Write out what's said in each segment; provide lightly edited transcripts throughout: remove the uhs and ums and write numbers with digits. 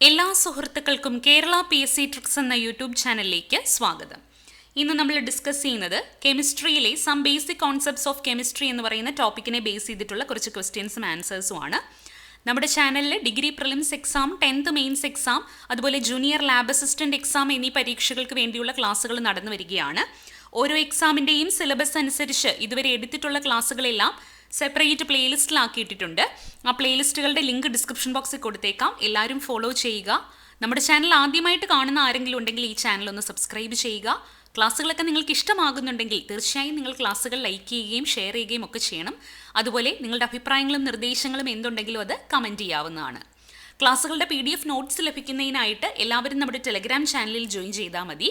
എല്ലാ സുഹൃത്തുക്കൾക്കും Kerala PSC tricks എന്ന യൂട്യൂബ് ചാനലിലേക്ക് സ്വാഗതം. ഇന്ന് നമ്മൾ ഡിസ്കസ് ചെയ്യുന്നത് കെമിസ്ട്രിയിലെ some basic concepts of chemistry എന്ന് പറയുന്ന ടോപ്പിക്കിനെ ബേസ് ചെയ്തിട്ടുള്ള കുറച്ച് ക്വസ്റ്റ്യൻസും ആൻസേഴ്സും ആണ്. നമ്മുടെ ചാനലിൽ degree prelims exam, 10th mains exam, അതുപോലെ ജൂനിയർ ലാബ് അസിസ്റ്റന്റ് എക്സാം എന്നീ പരീക്ഷകൾക്ക് വേണ്ടിയുള്ള ക്ലാസ്സുകൾ നടന്നു വരികയാണ്. ഓരോ എക്സാമിൻ്റെയും സിലബസ് അനുസരിച്ച് ഇതുവരെ എടുത്തിട്ടുള്ള ക്ലാസ്സുകളെല്ലാം സെപ്പറേറ്റ് പ്ലേലിസ്റ്റിലാക്കിയിട്ടുണ്ട്. ആ പ്ലേലിസ്റ്റുകളുടെ ലിങ്ക് ഡിസ്ക്രിപ്ഷൻ ബോക്സിൽ കൊടുത്തേക്കാം. എല്ലാവരും ഫോളോ ചെയ്യുക. നമ്മുടെ ചാനൽ ആദ്യമായിട്ട് കാണുന്ന ആരെങ്കിലും ഉണ്ടെങ്കിൽ ഈ ചാനൽ ഒന്ന് സബ്സ്ക്രൈബ് ചെയ്യുക. ക്ലാസ്സുകളൊക്കെ നിങ്ങൾക്ക് ഇഷ്ടമാകുന്നുണ്ടെങ്കിൽ തീർച്ചയായും നിങ്ങൾ ക്ലാസ്സുകൾ ലൈക്ക് ചെയ്യുകയും ഷെയർ ചെയ്യുകയും ഒക്കെ ചെയ്യണം. അതുപോലെ നിങ്ങളുടെ അഭിപ്രായങ്ങളും നിർദ്ദേശങ്ങളും എന്തുണ്ടെങ്കിലും അത് കമൻറ്റ് ചെയ്യാവുന്നതാണ്. ക്ലാസ്സുകളുടെ PDF നോട്ട്സ് ലഭിക്കുന്നതിനായിട്ട് എല്ലാവരും നമ്മുടെ ടെലഗ്രാം ചാനലിൽ ജോയിൻ ചെയ്താൽ മതി.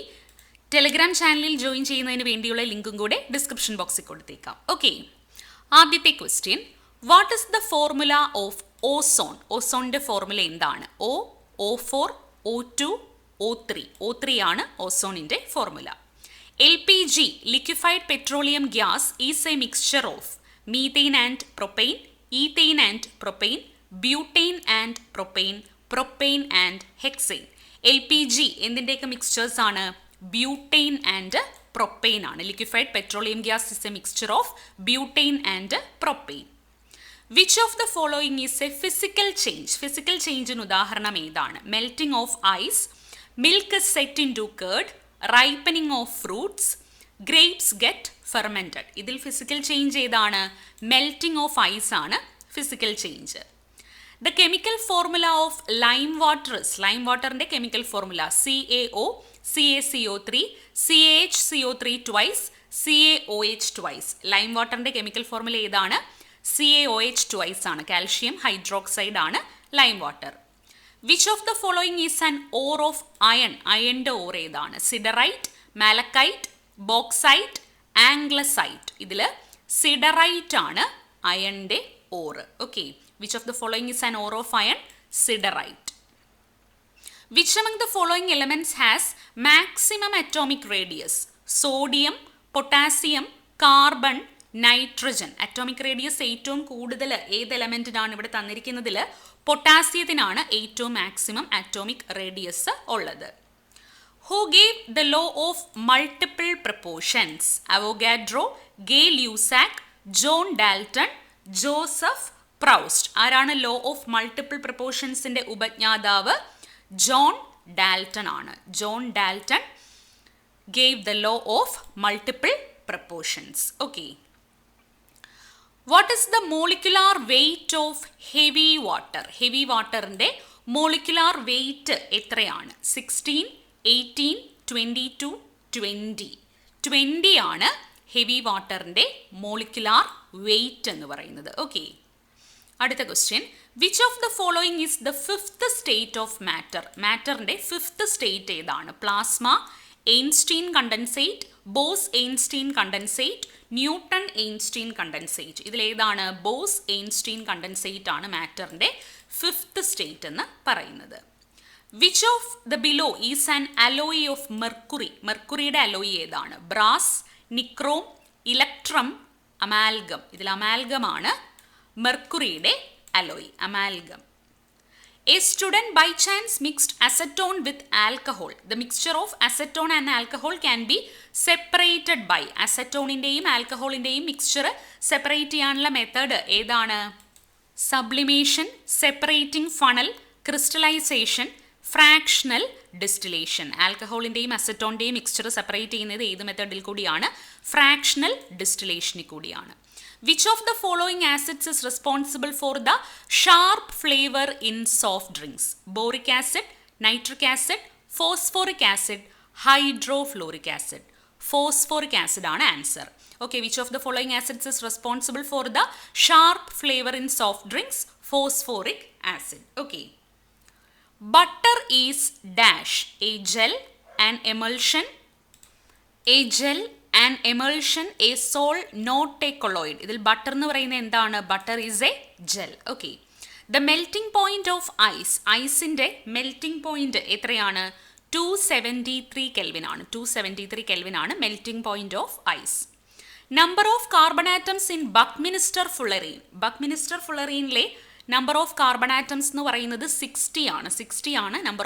ടെലഗ്രാം ചാനലിൽ ജോയിൻ ചെയ്യുന്നതിന് വേണ്ടിയുള്ള ലിങ്കും കൂടെ ഡിസ്ക്രിപ്ഷൻ ബോക്സിൽ കൊടുത്തേക്കാം. ഓക്കെ, ആദ്യത്തെ question, what is the formula of ozone? ഓസോണിൻ്റെ ഫോർമുല എന്താണ്? O4, O2, O3. O3 ആണ് ഓസോണിൻ്റെ formula. LPG, liquefied petroleum gas, is a mixture of methane and propane, ethane and propane, butane and propane, propane and hexane. LPG എന്തിൻ്റെയൊക്കെ mixtures ആണ്? Butane and propane ആണ്. Liquefied petroleum gas is a mixture of butane and propane. Which of the following is a physical change? Physical ചേഞ്ചിന് ഉദാഹരണം ഏതാണ്? Melting of ice, milk set in to curd, ripening of fruits, grapes get fermented. ഇതിൽ physical change ഏതാണ്? Melting of ice ആണ് physical change. The chemical formula of lime water. Lime വാട്ടറിൻ്റെ chemical formula CaO, CaCO3, CaHCO3 twice, CaOH twice. Lime വാട്ടറിൻ്റെ chemical formula ഏതാണ്? CaOH twice ആണ്. Calcium hydroxide ആണ് lime water. Which of the following is an ore of iron? അയണിൻ്റെ ore ഏതാണ്? Siderite, malachite, bauxite, ആംഗ്ലസൈറ്റ്. ഇതിൽ siderite ആണ് അയണിൻ്റെ ore. Okay, which of the following is an ore of iron? Siderite. Which among the following elements has maximum atomic radius? Sodium, potassium, carbon, nitrogen. Atomic radius ഏറ്റവും കൂടുതൽ ഏത് എലമെൻറ്റിനാണ് ഇവിടെ തന്നിരിക്കുന്നതിൽ? പൊട്ടാസ്യത്തിനാണ് ഏറ്റവും maximum atomic radius ഉള്ളത്. Who gave the law of multiple proportions? Avogadro, Gay Lussac, John Dalton, Joseph Proust. ആരാണ് law of multiple പ്രപ്പോർഷൻസിൻ്റെ ഉപജ്ഞാതാവ്? John Dalton ആണ്. John Dalton gave the law of multiple proportions. Okay, what is the molecular weight of heavy water? Heavy വാട്ടറിൻ്റെ molecular weight എത്രയാണ്? 16, 18, 22, 20. 20 ആണ് heavy വാട്ടറിൻ്റെ molecular weight എന്ന് പറയുന്നത്. ഓക്കെ, അടുത്ത question, which of the following is the fifth state of matter? മാറ്ററിൻ്റെ fifth state ഏതാണ്? Plasma, Einstein condensate, Bose Einstein condensate, Newton Einstein condensate. ഇതിലേതാണ്? ബോസ് എയിൻസ്റ്റീൻ കണ്ടൻസേറ്റ് ആണ് മാറ്ററിൻ്റെ ഫിഫ്ത്ത് സ്റ്റേറ്റ് എന്ന് പറയുന്നത്. Which of the below is an alloy of mercury? മെർക്കുറിയുടെ alloy ഏതാണ്? Brass, nichrome, electrum, amalgam. ഇതിൽ അമാൽഗമാണ് മെർക്കുറിയുടെ alloy. Amalgam. A student by chance mixed acetone with alcohol. The mixture of acetone and alcohol can be separated by. അസറ്റോണിൻ്റെയും ആൽക്കഹോളിൻ്റെയും mixture separate ചെയ്യാനുള്ള method ഏതാണ്? Sublimation, separating funnel, crystallisation, fractional distillation. ആൽക്കഹോളിൻ്റെയും അസറ്റോണിൻ്റെയും mixture separate ചെയ്യുന്നത് ഏത് മെത്തേഡിൽ കൂടിയാണ്? ഫ്രാക്ഷണൽ ഡിസ്റ്റിലേഷനിൽ കൂടിയാണ്. Which of the following acids is responsible for the sharp flavour in soft drinks? Boric acid, nitric acid, phosphoric acid, hydrofluoric acid. Phosphoric acid ആണ് answer. Okay, which of the following acids is responsible for the sharp flavour in soft drinks? Phosphoric acid. Okay, butter is dash, a gel, an emulsion, a gel, an emulsion, a sol, not a colloid. ഇതിൽ butter എന്ന് പറയുന്നത് എന്താണ്? Butter is a gel. Okay, the melting point of ice. ഐസിൻ്റെ melting point എത്രയാണ്? 273 kelvin ആണ്. 273 kelvin ആണ് melting point of ice. Number of carbon atoms in buckminsterfullerene. ബക്മിനിസ്റ്റർ ഫുള്ളറീനിലെ നമ്പർ ഓഫ് കാർബൺ ആറ്റംസ് എന്ന് പറയുന്നത് 60 ആണ്. 60 ആണ് number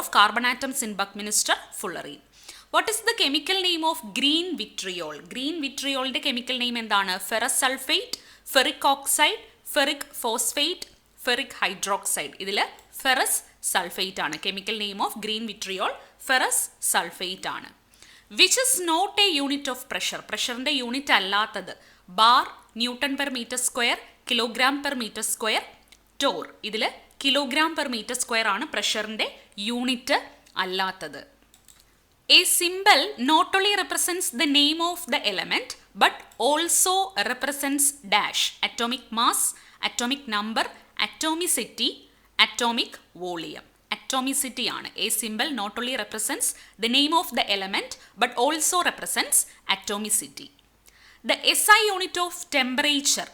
of carbon atoms in buckminsterfullerene. What is the chemical name of green vitriol? Green വിട്രിയോളിന്റെ chemical name എന്താണ്? Ferrous sulphate, ferric oxide, ferric phosphate, ferric hydroxide. ഇതിൽ ferrous sulphate ആണ്. Chemical name of green vitriol ferrous sulphate ആണ്. Which is not a unit of pressure? പ്രഷറിന്റെ unit അല്ലാത്തത് bar, newton per metre square, kilogram per metre square, torr. ഇതിൽ kilogram per metre square ആണ് പ്രഷറിന്റെ unit അല്ലാത്തത്. A symbol not only represents the name of the element but also represents dash, atomic mass, atomic number, atomicity, atomic volume. Atomicity ആണ്. A symbol not only represents the name of the element but also represents atomicity. The SI unit of temperature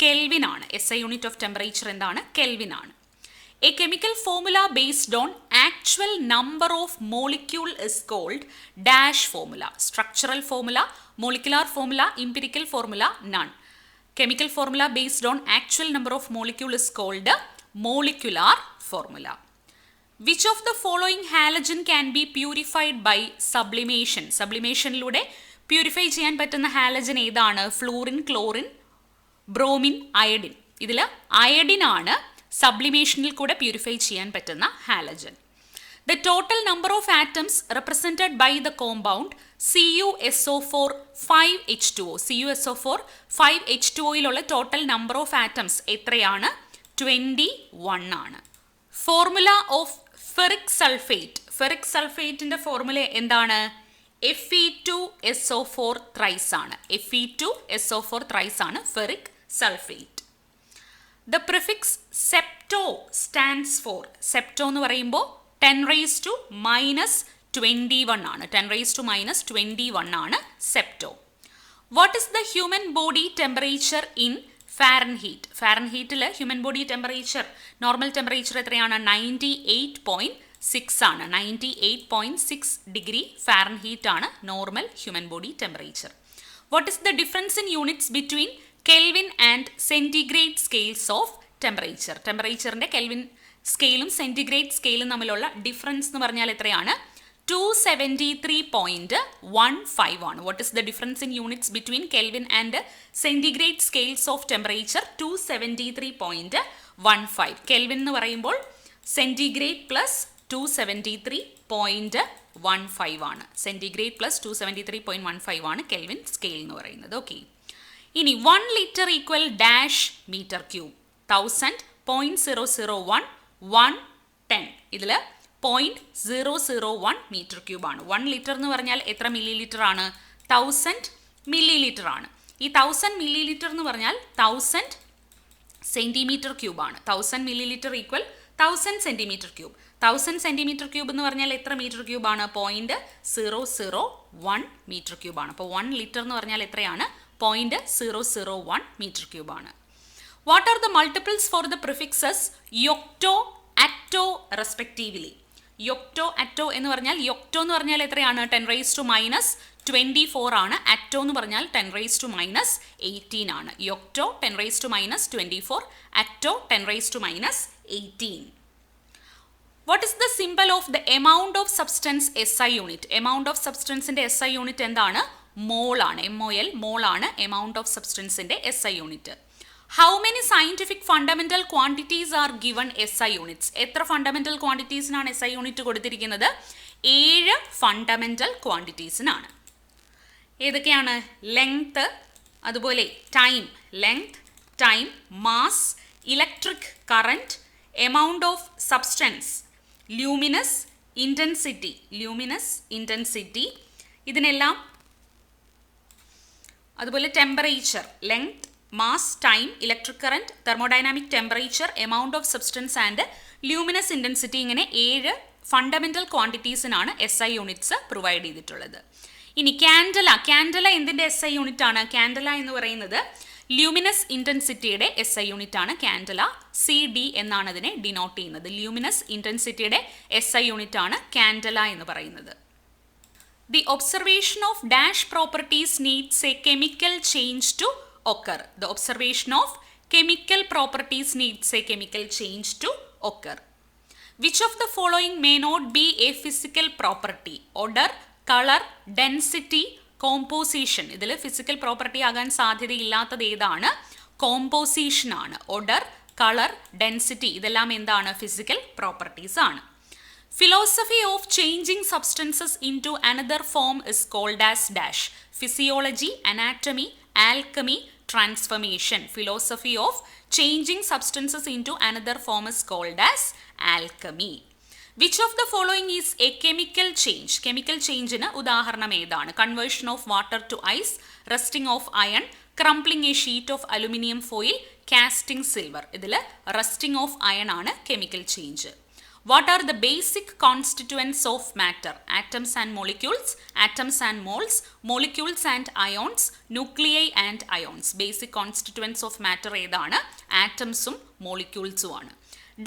Kelvin ആണ്. SI unit of temperature എന്താണ്? Kelvin ആണ്. A chemical formula based on actual number of molecule is called dash formula. Structural formula, molecular formula, empirical formula, none. Chemical formula based on actual number of molecule is called molecular formula. Which of the following halogen can be purified by sublimation? Sublimationലൂടെ purify ചെയ്യാൻ പറ്റുന്ന halogen ഏതാണ്? Fluorine, chlorine, bromine, iodine. ഇതിൽ iodine ആണ് സബ്ലിമേഷനിൽ കൂടെ purify ചെയ്യാൻ പറ്റുന്ന halogen. The total number of atoms represented by the compound CuSO4 5H2O. CuSO4 5H2Oയിലുള്ള ടോട്ടൽ നമ്പർ ഓഫ് ആറ്റംസ് എത്രയാണ്? 21 ആണ്. Formula of ferric sulphate. Ferric സൾഫേറ്റിന്റെ ഫോർമുല എന്താണ്? Fe2SO4 thrice ആണ്. Fe2SO4 thrice ആണ് ferric sulphate. The prefix septo stands for. Septo എന്ന് പറയുമ്പോൾ 10 raised to minus 21 ആണ്. 10 raised to minus 21 ആണ് septo. What is the human body temperature in Fahrenheit? ഫാരൻഹീറ്റിൽ human body temperature normal temperature എത്രയാണ്? 98.6 ആണ്. 98.6 degree Fahrenheit ആണ് normal human body temperature. What is the difference in units between Kelvin and centigrade scales of temperature? ടെമ്പറേച്ചറിന്റെ kelvin സ്കെയിലും centigrade സ്കെയിലും തമ്മിലുള്ള difference എന്ന് പറഞ്ഞാൽ എത്രയാണ്? 273.15 ആണ്. What is the difference in units between kelvin and centigrade scales of temperature? 273.15. Kelvin എന്ന് പറയുമ്പോൾ സെന്റിഗ്രേഡ് പ്ലസ് 273.15 ആണ്. സെന്റിഗ്രേഡ് പ്ലസ് 273.15 ആണ് കെൽവിൻ സ്കെയിൽ എന്ന് പറയുന്നത്. ഓക്കെ, ഇനി 1 litre equal dash metre cube. 1000, 0.001, 1, 10. ഇതിൽ 0.001 മീറ്റർ ക്യൂബ് ആണ്. 1 ലിറ്റർ എന്ന് പറഞ്ഞാൽ എത്ര മില്ലി ലിറ്റർ ആണ്? 1000 മില്ലി ലിറ്റർ ആണ്. ഈ 1000 മില്ലി ലിറ്റർ എന്ന് പറഞ്ഞാൽ 1000 സെന്റിമീറ്റർ ക്യൂബ് ആണ്. 1000 milli litre equal 1000 centimetre cube. 1000 centimetre cube എന്ന് പറഞ്ഞാൽ എത്ര മീറ്റർ ക്യൂബ് ആണ്? 0.001 മീറ്റർ ക്യൂബ് ആണ്. അപ്പോൾ 1 ലിറ്റർ എന്ന് പറഞ്ഞാൽ എത്രയാണ്? 0.001 മീറ്റർ ക്യൂബ് ആണ്. What are the multiples for the prefixes yocto, atto respectively? Yocto, atto എന്ന് പറഞ്ഞാൽ യൊക്ടോ എന്ന് പറഞ്ഞാൽ എത്രയാണ്? 10 raised to minus 24 ആണ്. അറ്റോ എന്ന് പറഞ്ഞാൽ 10 raised to minus 18 ആണ്. യൊക്ടോ 10 raised to minus 24, Atto 10 raised to minus 18. What is the symbol of the amount of substance SI unit? Amount of substance ന്റെ SI unit എന്താണ്? മോൾ ആണ്. MOL, മോൾ ആണ് amount of substance ന്റെ SI unit. How many scientific fundamental quantities are given SI units? എത്ര fundamental ക്വാണ്ടിറ്റീസിനാണ് SI unit കൊടുത്തിരിക്കുന്നത്? 7 fundamental ക്വാണ്ടിറ്റീസിനാണ്. ഏതൊക്കെയാണ്? Length, അതുപോലെ time, length, time, mass, electric current, amount of substance, luminous, intensity, ഇതിനെല്ലാം, അതുപോലെ temperature, length, mass, time, electric current, thermodynamic temperature, amount of substance and luminous intensity. ഇങ്ങനെ 7 fundamental ക്വാണ്ടിറ്റീസിനാണ് SI units provide ചെയ്തിട്ടുള്ളത്. ഇനി candela എന്തിൻ്റെ SI unit ആണ്? Candela എന്ന് പറയുന്നത് luminous ഇൻറ്റൻസിറ്റിയുടെ SI unit ആണ്. കാൻഡല CD എന്നാണ് അതിനെ ഡിനോട്ട് ചെയ്യുന്നത്. ലൂമിനസ് ഇൻറ്റൻസിറ്റിയുടെ SI യൂണിറ്റ് ആണ് കാൻഡല എന്ന് പറയുന്നത്. The observation of dash properties needs a chemical change to occur. The observation of chemical properties needs a chemical change to occur. Which of the following may not be a physical property? Odor, color, density, composition. ഇതിൽ physical property ആകാൻ സാധ്യതയില്ലാത്തത് ഏതാണ്? Composition ആണ്. Odor, color, density ഇതെല്ലാം എന്താണ്? Physical properties ആണ്. Philosophy of changing substances into another form is called as dash. Physiology, anatomy, alchemy, transformation. Philosophy of changing substances into another form is called as alchemy. Which of the following is a chemical change? Chemical change ന് ഉദാഹരണം ഏതാണ്? Conversion of water to ice, rusting of iron, crumpling a sheet of aluminum foil, casting silver. ഇതിൽ rusting of iron ആണ് chemical change. What are the basic constituents of matter? Atoms and molecules, atoms and moles, molecules and ions, nuclei and ions. Basic constituents of matter ഏതാണ്? Atomsum moleculesum ആണ്.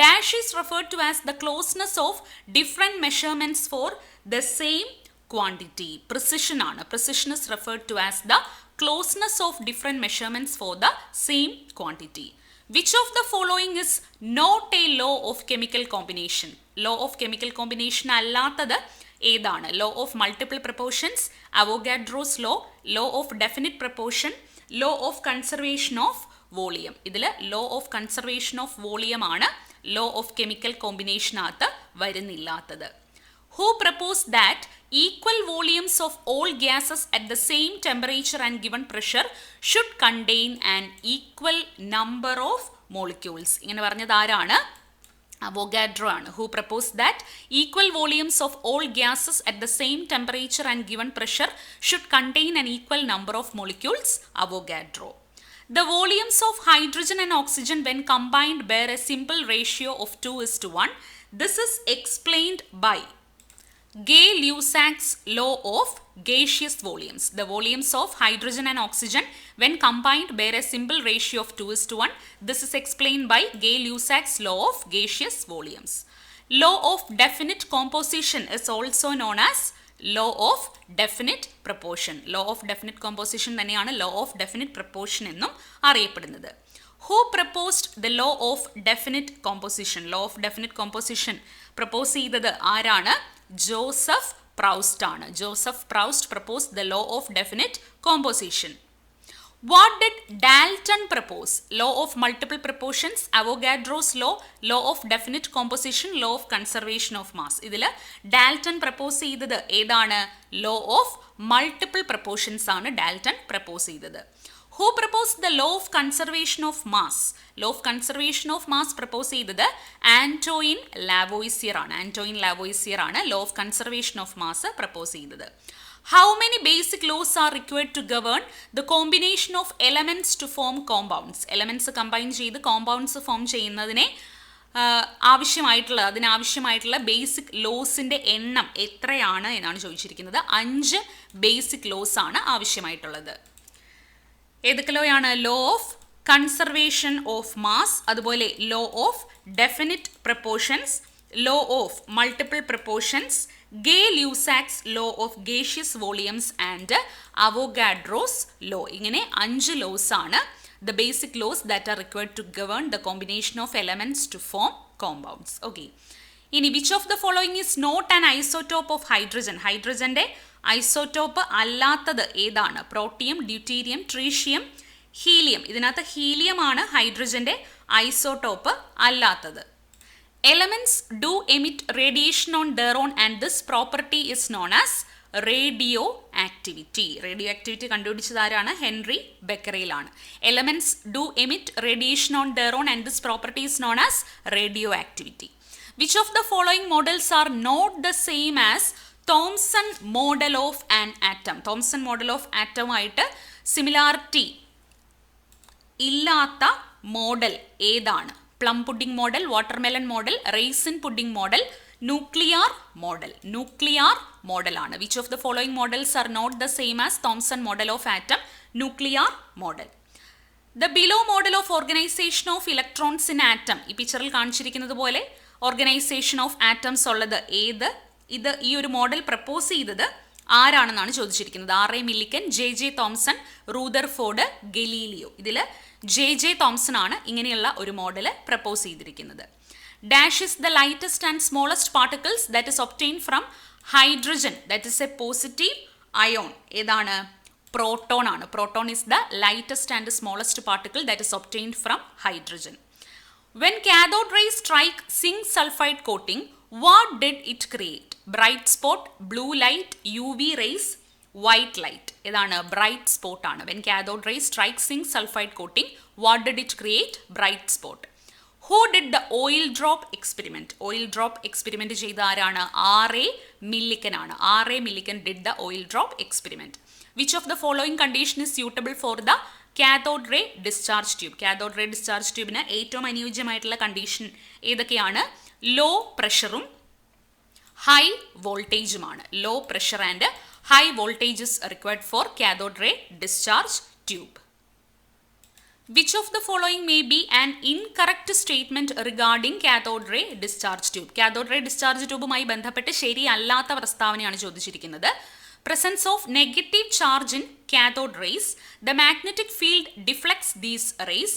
Dash is referred to as the closeness of different measurements for the same quantity. Precision ആണ്. Precision is referred to as the closeness of different measurements for the same quantity. Which of the following is not a law of chemical combination? Law of chemical combination അല്ലാത്തത് ഏതാണ്? Law of multiple proportions, Avogadro's law, law of definite proportion, law of conservation of volume. ഇതിൽ law of conservation of volume ആണ് law of chemical combination ആത്ത് വരുന്നില്ലാത്തത്. Who proposed that equal volumes of all gases at the same temperature and given pressure should contain an equal number of molecules? ഇങ്ങനെ പറഞ്ഞത് ആരാണ്? Avogadro ആണ്. Who proposed that equal volumes of all gases at the same temperature and given pressure should contain an equal number of molecules? Avogadro. The volumes of hydrogen and oxygen when combined bear a simple ratio of 2:1. This is explained by Gay-Lussac's law of gaseous volumes. The volumes of hydrogen and oxygen when combined bear a simple ratio of 2:1. This is explained by Gay-Lussac's law of gaseous volumes. Law of definite composition is also known as law of definite proportion. Law of definite composition തന്നെയാണ് law of definite proportion എന്നും അറിയപ്പെടുന്നത്. Who proposed the law of definite composition? Law of definite composition propose ചെയ്തത് ആരാണ്? Joseph Proust ആണ്. Joseph Proust proposed the law of definite composition. What did Dalton propose? Law of multiple proportions, Avogadro's law, law of definite composition, law of conservation of mass. ഇതിൽ Dalton propose ചെയ്തത് ഏതാണ്? Law of multiple proportions ആണ് Dalton propose ചെയ്തത്. Who proposed the law of conservation of mass? Law of conservation of mass propose ചെയ്തത് Antoine Lavoisier ആണ്. Antoine Lavoisier ആണ് law of conservation of mass propose ചെയ്തത്. How many basic laws are required to govern the combination of elements to form compounds? Elements combine ചെയ്ത് compounds form ചെയ്യുന്നതിനെ അതിനാവശ്യമായിട്ടുള്ള basic ലോസിൻ്റെ എണ്ണം എത്രയാണ് എന്നാണ് ചോദിച്ചിരിക്കുന്നത്. 5 ബേസിക് ലോസ് ആണ് ആവശ്യമായിട്ടുള്ളത്. ഏതൊക്കെ ലോ ആണ്? Law of conservation of mass, അതുപോലെ law of definite proportions, law of multiple proportions, Gay Lussac's law of gaseous volumes and Avogadro's law. ഇങ്ങനെ 5 ലോസ് ആണ് the basic laws that are required to govern the combination of elements to form compounds. Okay. ഇനി which of the following is not an isotope of hydrogen? ഹൈഡ്രജൻ്റെ isotope അല്ലാത്തത് ഏതാണ്? Protium, deuterium, tritium, helium. ഇതിനകത്ത് helium ആണ് ഹൈഡ്രജൻ്റെ isotope അല്ലാത്തത്. Elements do emit radiation on their own and this property is known as radioactivity. Radioactivity കണ്ടുപിടിച്ചത് ആരാണ്? Henry ബെക്കറേലാണ്. Elements do emit radiation on their own and this property is known as radioactivity. Which of the following models are not the same as Thomson model of an atom? Thomson model of atom ആയിട്ട് similarity ഇല്ലാത്ത model ഏതാണ്? Plum pudding model, watermelon model, raisin pudding model, nuclear model. ന്യൂക്ലിയർ മോഡലാണ്. Which of the following models are not the same as Thomson model of atom? Nuclear model. The below model of organisation of electrons in atom. ഈ പിക്ചറിൽ കാണിച്ചിരിക്കുന്നത് പോലെ organisation of atoms ഉള്ളത് ഏത്? ഈ ഒരു മോഡൽ പ്രപ്പോസ് ചെയ്തത് ആരാണെന്നാണ് ചോദിച്ചിരിക്കുന്നത്. R.A. Millikan, J.J. Thomson, Rutherford, Galileo. ഇതിൽ J.J. തോംസൺ ആണ് ഇങ്ങനെയുള്ള ഒരു മോഡൽ പ്രപ്പോസ് ചെയ്തിരിക്കുന്നത്. Dash is the lightest and smallest particles that is obtain from hydrogen that is a positive ion. ഏതാണ്? പ്രോട്ടോൺ ആണ്. Proton is the lightest and smallest particle that is obtained from hydrogen. When cathode rays strike zinc sulfide coating, what did it create? Bright spot, blue light, UV rays, white light. ഏതാണ്? Bright spot ആണ്. When cathode rays strike zinc sulfide coating, what did it create? Bright spot. Who did the oil drop experiment? Oil drop experiment ചെയ്ത ആരാണ്? R.A. Millikan ആണ്. R.A. Millikan did the oil drop experiment. Which of the following condition is suitable for the cathode ray discharge tube? Cathode ray discharge ട്യൂബിന് ഏറ്റവും അനുയോജ്യമായിട്ടുള്ള condition ഏതൊക്കെയാണ്? Low പ്രഷറും high വോൾട്ടേജുമാണ്. Low pressure and high voltages required for cathode ray discharge tube. Which of the following may be an incorrect statement regarding cathode ray discharge tube? Cathode ray discharge ട്യൂബുമായി ബന്ധപ്പെട്ട് ശരിയല്ലാത്ത പ്രസ്താവനയാണ് ചോദിച്ചിരിക്കുന്നത്. Presence of negative charge in cathode rays. The magnetic field deflects these rays.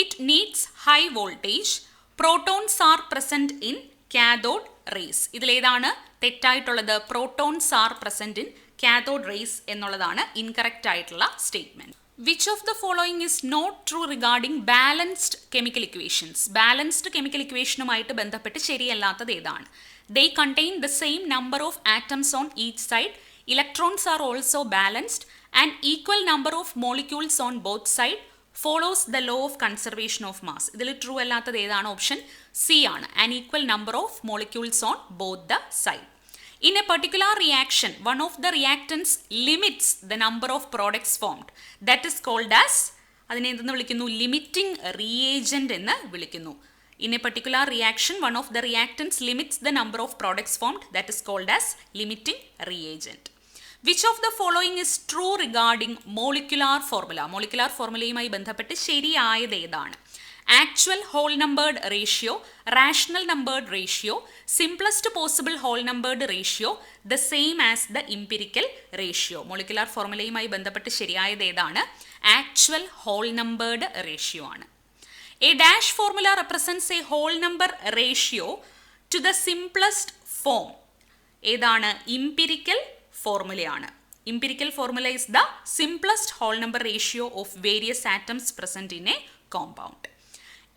It needs high voltage. Protons are present in cathode rays. ഇതിലേതാണ് തെറ്റായിട്ടുള്ളത്? Protons are present in cathode rays എന്നുള്ളതാണ് incorrect ആയിട്ടുള്ള statement. Which of the following is not true regarding balanced chemical equations? Balanced chemical equationുമായിട്ട് ബന്ധപ്പെട്ട് ശരിയല്ലാത്തത് ഏതാണ്? They contain the same number of atoms on each side. Electrons are also balanced. An equal number of molecules on both sides. Follows the law of conservation of mass. ഇതിൽ true അല്ലാത്തത് ഏതാണ്? Option C ആണ്. An equal number of molecules on both the sides. In a particular reaction, one of the reactants limits the number of products formed. That is called as, അതിനെ എന്തെന്ന് വിളിക്കുന്നു? Limiting reagent എന്ന് വിളിക്കുന്നു. In a particular reaction, one of the reactants limits the number of products formed. That is called as limiting reagent. Which of the following is true regarding molecular formula? Molecular formulയുമായി ബന്ധപ്പെട്ട് ശരിയായത് ഏതാണ്? Actual whole numbered ratio, rational numbered ratio, simplest possible whole numbered ratio, the same as the empirical ratio. Molecular formulയുമായി ബന്ധപ്പെട്ട് ശരിയായത് ഏതാണ്? Actual whole numbered ratio ആണ്. A dash formula represents a whole number ratio to the simplest form. ഏതാണ്? Empirical ഫോർമുലയാണ്. Empirical formula is the simplest whole number ratio of various atoms present in a compound.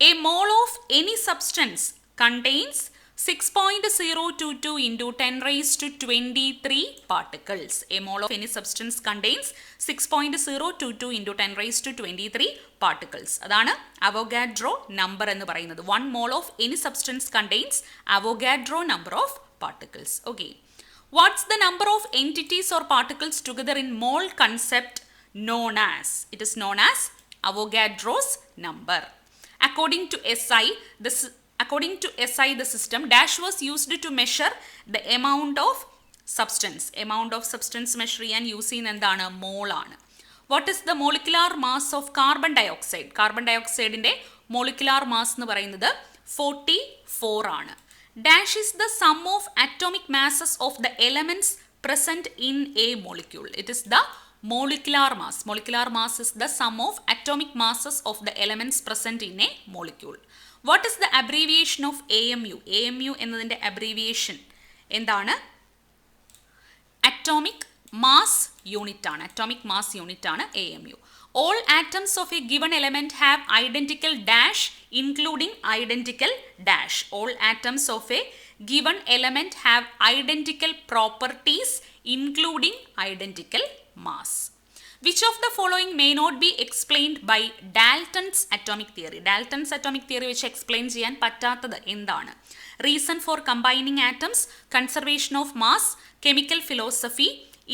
A mole of any substance contains 6.022 into 10 raised to 23 particles. A mole of any substance contains 6.022 into 10 raised to 23 particles. അതാണ് Avogadro number എന്ന് പറയുന്നത്. 1 mole of any substance contains Avogadro number of particles. Okay. What's the number of entities or particles together in mole concept known as? It is known as Avogadro's number. According to SI, the system dash was used to measure the amount of substance. Amount of substance measure ചെയ്യാൻ use ചെയ്യുന്ന എന്താണ്? mole ആണ്. What is the molecular mass of carbon dioxide? Carbon dioxide ന്റെ molecular mass എന്ന് പറയുന്നത് 44 ആണ്. Dash is the sum of atomic masses of the elements present in a molecule. It is the molecular mass. Molecular mass is the sum of atomic masses of the elements present in a molecule. What is the abbreviation of AMU? AMU എന്നതിൻ്റെ abbreviation എന്താണ്? Atomic mass unit ആണ്. Atomic mass unit ആണ് AMU. All atoms of a given element have identical dash including identical dash. All atoms of a given element have identical properties including identical mass. Which of the following may not be explained by Dalton's atomic theory? Dalton's atomic theory which explain ചെയ്യാൻ പറ്റാത്തത് എന്താണ്? Reason for combining atoms, conservation of mass, chemical philosophy,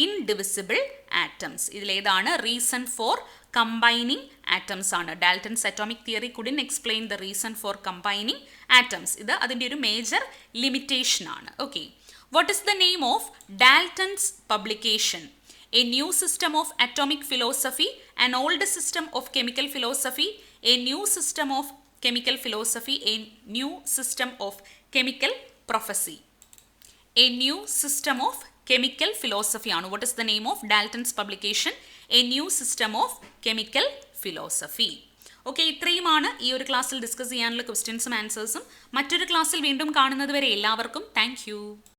indivisible atoms. ഇതിലേതാണ് reason for combining atoms ആണ്. Dalton's atomic theory couldn't explain the reason for combining atoms. ഇത് അതിൻ്റെ ഒരു major limitation ആണ്. Okay. What is the name of Dalton's publication? A new system of atomic philosophy, an old system of chemical philosophy, a new system of chemical philosophy, a new system of chemical prophecy. A new system of chemical philosophy ആണ്. What is the name of Dalton's publication? A new system of chemical philosophy. Okay, ഇത്രയുമാണ് ഈ ഒരു ക്ലാസ്സിൽ discuss ചെയ്യാനുള്ള ക്വസ്റ്റ്യൻസും ആൻസേഴ്സും. മറ്റൊരു ക്ലാസ്സിൽ വീണ്ടും കാണുന്നത് വരെ എല്ലാവർക്കും താങ്ക് യു.